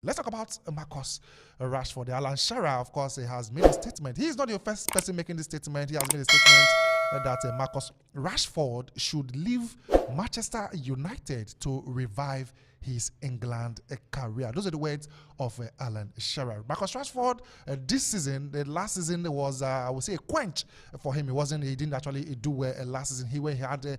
Let's talk about Marcus Rashford. Alan Shearer, of course, he has made a statement. He is not the first person making this statement. He has made a statement that Marcus Rashford should leave Manchester United to revive his England career. Those are the words of Alan Shearer. Marcus Rashford, this season, the last season was, I would say, a quench for him. He didn't actually do well last season. He had,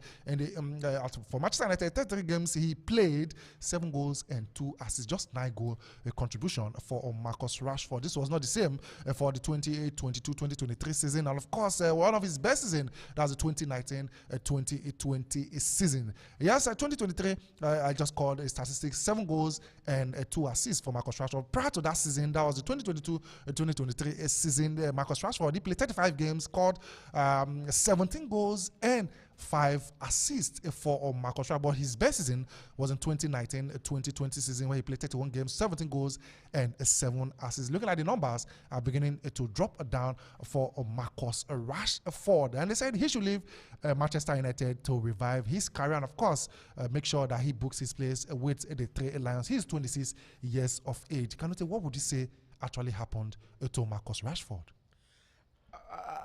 for Manchester United, 33 games, he played 7 goals and 2 assists, just 9 goal contribution for Marcus Rashford. This was not the same for the 2022-2023 season. And of course, one of his best season, that was the 2019-2020 season. Yes, 2023, I just called a statistic, 7 goals and 2 assists for Marcus Rashford. Prior to that season, that was the 2022-2023 season. Marcus Rashford, he played 35 games, scored 17 goals and 5 assists for Marcus Rashford. But his best season was in 2019-2020 season, where he played 31 games, 17 goals and 7 assists. Looking at the numbers are beginning to drop down for Marcus Rashford, and they said he should leave Manchester United to revive his career, and of course make sure that he books his place with the 3 Lions. He's 26 years of age. Kanute, what would you say actually happened to Marcus Rashford?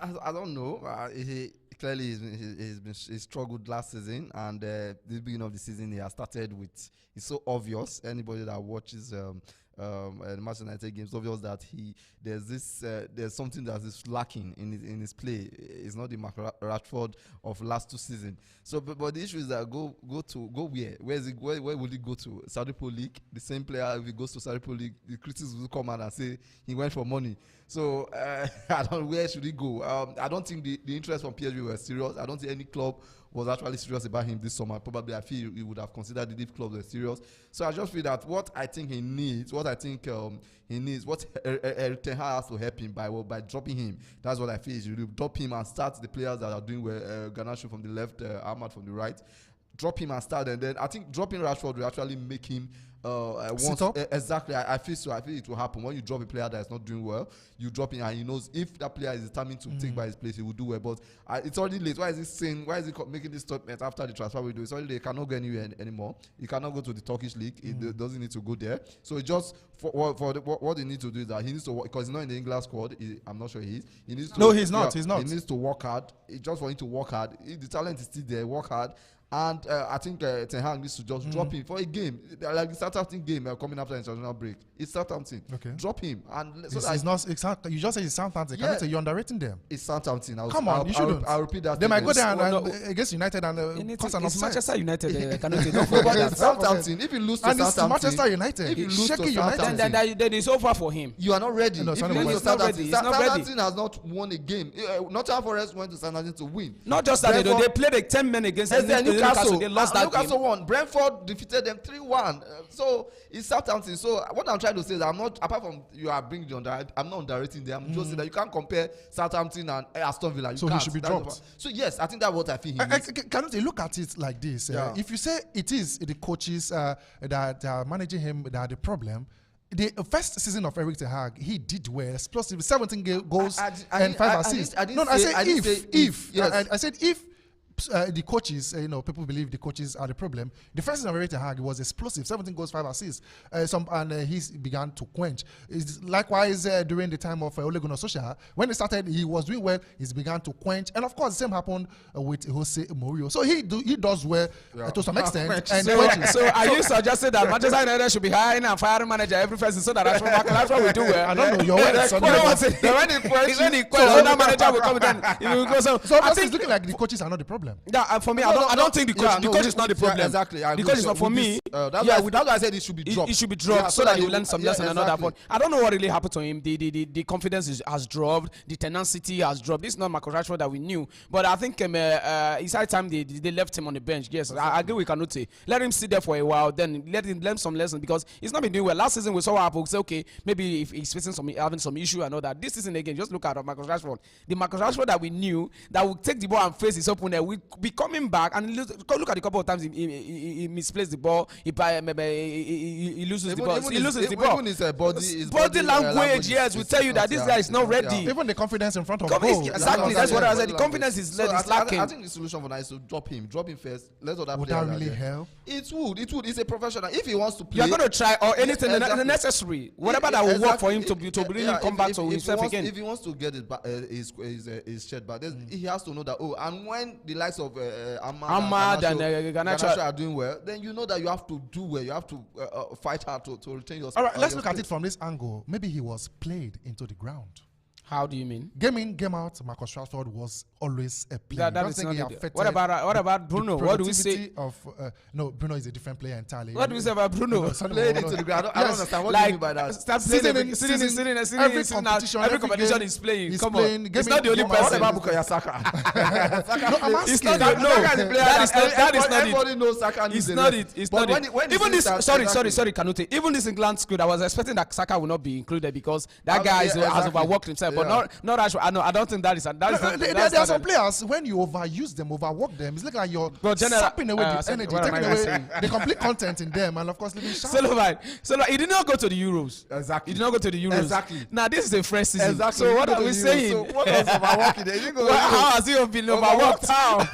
I don't know. Clearly he struggled last season, and the beginning of the season he has started with. It's so obvious. Anybody that watches the Manchester United games, obvious that there's something that is lacking in his play. It's not the Marcus Rashford of last 2 seasons. So, but the issue is that go where? Where will he go to? Saudi Pro League. The same player, if he goes to Saudi Pro League, the critics will come out and say he went for money. So I don't know, where should he go? I don't think the interest from PSG was serious. I don't think any club was actually serious about him this summer. Probably I feel he would have considered it if clubs were serious. So I just feel that what he needs, what Ten Hag has to help him by dropping him. That's what I feel. You drop him and start the players that are doing well. Garnacho from the left, Ahmad from the right. Drop him and start, and then I think dropping Rashford will actually make him exactly. I feel so. I feel it will happen when you drop a player that is not doing well. You drop him, and he knows if that player is determined to take by his place, he will do well. But it's already late. Why is he saying? Why is he making this statement after the transfer window? It's already late. He cannot go anywhere anymore. He cannot go to the Turkish league. He doesn't need to go there. So it just what he needs to do is that he needs to, because he's not in the England squad. I'm not sure he is. He needs to. No, he's not. He's not. He needs to work hard. Just for him to work hard. If the talent is still there, work hard. And I think Ten Hag needs to just drop him for a game, like the Southampton game coming after international break. It's Southampton. Okay. Drop him, and so you just say it's Southampton. Yeah. You're underrating them. It's Southampton. Come on, you shouldn't. I'll repeat that. They might go there against United and cause an it's upset. Manchester United. Southampton. If you lose to Southampton, it's Manchester United. If you lose to Southampton, then it's over for him. You are not ready. No, if you lose to Southampton, Southampton has not won a game. Nottingham Forest went to Southampton to win. Not just that, they played like 10 men against Newcastle. They lost that game. Newcastle won. Brentford defeated them 3-1. So it's Southampton. So what I'm trying to say is I'm not, apart from you are bringing the I'm not underrating them. I'm just saying that you can't compare Southampton and Aston Villa. You so can't. He should be dropped. So yes, I think that's what I feel. Cannot you look at it like this? If you say it is the coaches that are managing him that are the problem. The first season of Eric Ten Hag, he did well, explosive, 17 goals and 5 assists. I said if the coaches, people believe the coaches are the problem. The first season of Eric Ten Hag was explosive, 17 goals, 5 assists. He began to quench. Likewise, during the time of Ole Gunnar Solskjaer, when he started, he was doing well. He began to quench, and of course, the same happened with Jose Mourinho. So he does well to some extent. So are you suggesting that Manchester United should be hiring and firing manager every first so that Rashford will do well? I don't know. Your words. When he another manager will come then. So I think it's looking like the coaches are not the problem. Yeah, for me, I don't think the coach is not the problem. Exactly. The coach is not for me. That's why I said it should be dropped. It should be dropped so that you learn some lessons and another. But I don't know what really happened to him. The confidence has dropped. The tenacity has dropped. This is not Marcus Rashford that we knew. But I think it's high time they left him on the bench. Yes, I agree with Kanute. Let him sit there for a while. Then let him learn some lessons because he's not been doing well. Last season we saw what happened. Say okay, maybe if he's facing having some issue and all that. This season again, just look at Marcus Rashford. The Marcus Rashford that we knew that would take the ball and face his opponent. will be coming back and look at the couple of times he misplaced the ball. He loses the ball. He loses the ball. Even his body language, yes, will tell you that this guy is not ready. Even the confidence in front of goal. Exactly, that's what I said. The confidence is lacking. I think the solution for that is to drop him first. Let other Would players. that really help? It would. He's a professional. If he wants to play, You're going to try or anything necessary, whatever that will work for him to really come back to himself again. If he wants to get his shirt back, he has to know that. Oh, and when the likes of Ahmad and Garnacho are doing well, then you know that you have to do well. You have to fight hard to retain your. All right, let's look at it from this angle. Maybe he was played into the ground. How do you mean? Game in, game out, Marcus Rashford was always a player. That is not it. What about Bruno? What do we say? No, Bruno is a different player entirely. What do we say about Bruno? Played into the ground. I don't understand. What do you mean by that? Start playing every competition he's playing. Come on, he's not the only person. What about Bukayo Saka? No, I'm asking. It's not that. No, that is not it. Everybody knows Saka. It's not it. It's not it. Even this. Sorry, Kanute. Even this England squad, I was expecting that Saka will not be included because that guy has overworked himself. But not Rashford. I don't think that is. There are some players when you overuse them, overwork them. It's like you're sapping away the energy, taking away the complete content in them, and of course leaving sharp. So he did not go to the Euros. Exactly. He did not go to the Euros. Exactly. Now this is a fresh season. Exactly. So what are we saying? So what was overworking? He didn't go. How has he been overworked? How?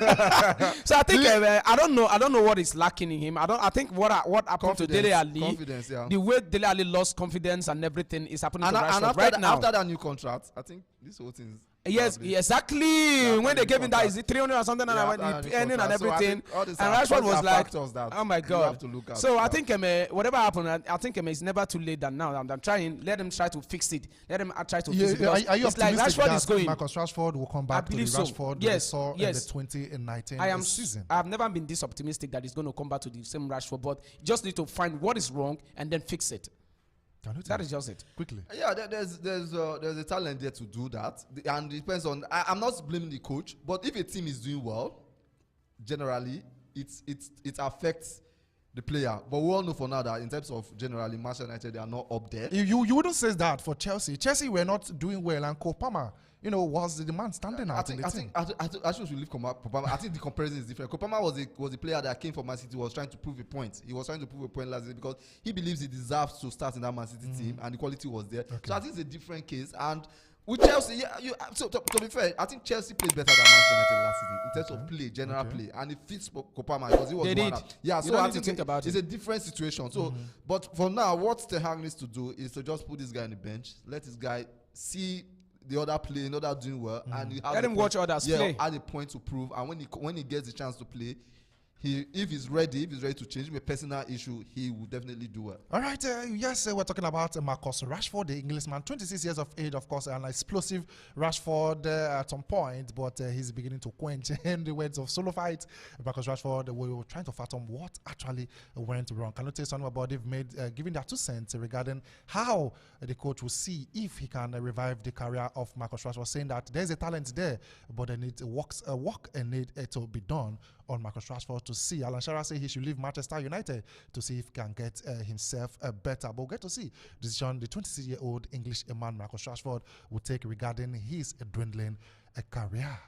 So I think I don't know what is lacking in him. I think what happened to Dele Ali. Confidence, yeah. The way Dele Ali lost confidence and everything is happening to Rashford right now. After that new contract, I think this whole thing is. Yes, exactly. Yeah, when they gave him that, is it 300 or something, and earning and everything. And Rashford was like, "Oh my God!" So I think whatever happened, I think it's never too late than now. I'm trying. Let them try to fix it. Let them try to fix it. Are you it's like optimistic Rashford is going. Marcus Rashford will come back to the Rashford we saw in the 2019 season? I've never been this optimistic that he's going to come back to the same Rashford, but you just need to find what is wrong and then fix it. That is just it. Quickly. Yeah, there's a talent there to do that, and it depends on. I'm not blaming the coach, but if a team is doing well, generally it affects the player. But we all know for now that in terms of generally Manchester United, they are not up there. You wouldn't say that for Chelsea. Chelsea were not doing well, and Cole Palmer, was the man standing out in the team. I should leave Kopama. I think the comparison is different. Kopama was a player that came from Man City, was trying to prove a point. He was trying to prove a point last season because he believes he deserves to start in that Man City team, and the quality was there. Okay. So I think it's a different case. And with Chelsea, so to be fair, I think Chelsea played better than Manchester United last season in terms of play, general play, and it fits Kopama because he was they did. Yeah, you so I think about it's a different situation. So, but for now, what Ten Hag needs to do is to just put this guy on the bench, let this guy see the other play, other doing well, and let him watch others play. Add a point to prove, and when he gets the chance to play, if he's ready to change a personal issue, he will definitely do well. All right, yes, we're talking about Marcus Rashford, the Englishman, 26 years of age, of course, an explosive Rashford at some point, but he's beginning to quench in the words of solo fight. Marcus Rashford, we were trying to fathom what actually went wrong. Can you tell something about they've giving their 2 cents regarding how the coach will see if he can revive the career of Marcus Rashford, saying that there's a talent there, but they need work and need to be done on Marcus Rashford to see. Alan Shearer said he should leave Manchester United to see if he can get himself better. But we'll get to see the decision the 26-year-old English man Marcus Rashford will take regarding his dwindling career.